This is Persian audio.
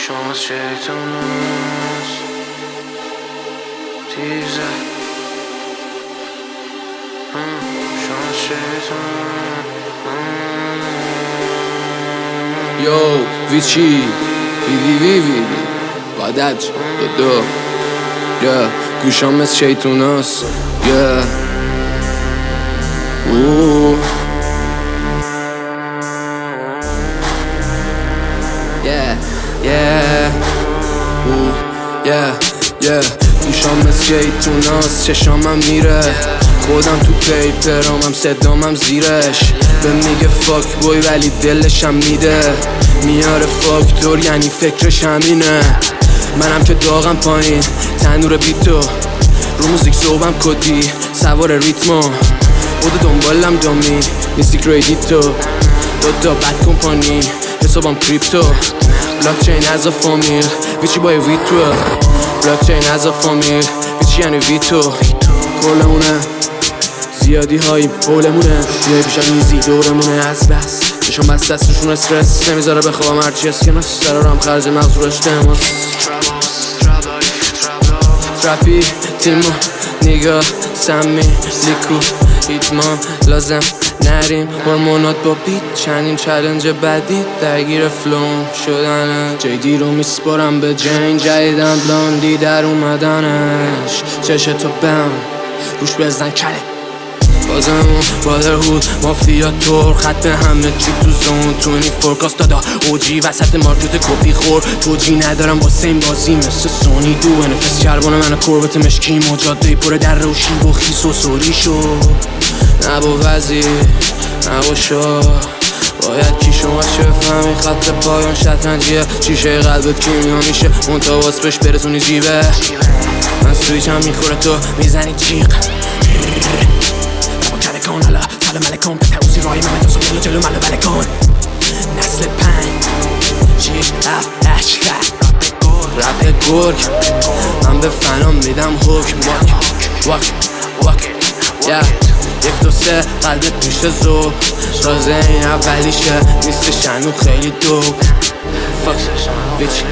گوشم از شیطان است تیزه گوشم از شیطان. یو ویچی وی بادج دو گوشام از شیطون است گوشام از شیطون است چشامم میره خودم تو پیپرامم صدامم زیرش به میگه فاک بوی ولی دلشم میده میاره فاکتور یعنی فکرش همینه منم که داغم پایین تنور بیتو رو موزیک صوبم کدی سوار ریتمو بوده دنبالم دامی نیستی کریدیتو دوتا بد کمپانی حسابم کریپتو بلاکچین از فامیل ویچی بای ویتو بلاکچین از فامیل ویچی یعنی ویتو کلمونه زیادی هایی پولمونه بیای پیشم ایزی دورمونه از بس چشم بست دستشون استرس نمیذاره بخوابم هرچی اسکناس سرارم خرج مغز رو اشتماس ترپی تیمو نیگا سمی لیکو هیتمان لازم نریم هرمونات با بیت چندین چلنج بعدی درگیر فلوم شدنه جیدی رو میسپارم به جین جدیدم بلاندی در اومدنش چشتو بم روش بزن کله بازمون بادرهود مافیا تور خط همه چی تو زون تو این فورکاست دادا اوجی وسط مارکت کپی خور توجی ندارم واسه این بازی مثل سونی دو نفس چربان من کربت مشکی مجاده پره در روشی و خیس و سوری شو نبا وزیر نبا شا باید کی شما چه فهمی خط پایان شطرنجیه شیشه قلبت کیمیا میشه منتواس بهش برسونی جیبه من سویچم میخوره تو میزنی جیغ حالا تاله ملکان به توزی رای من تو جلو ملو بلکان نسل پنج چیش رفت اشکر رپ گرگ من به فنام میدم حکم واک یک دو سه قلبت میشه زور تازه این اولیشه نیست شنو خیلی دوب فاک ویچ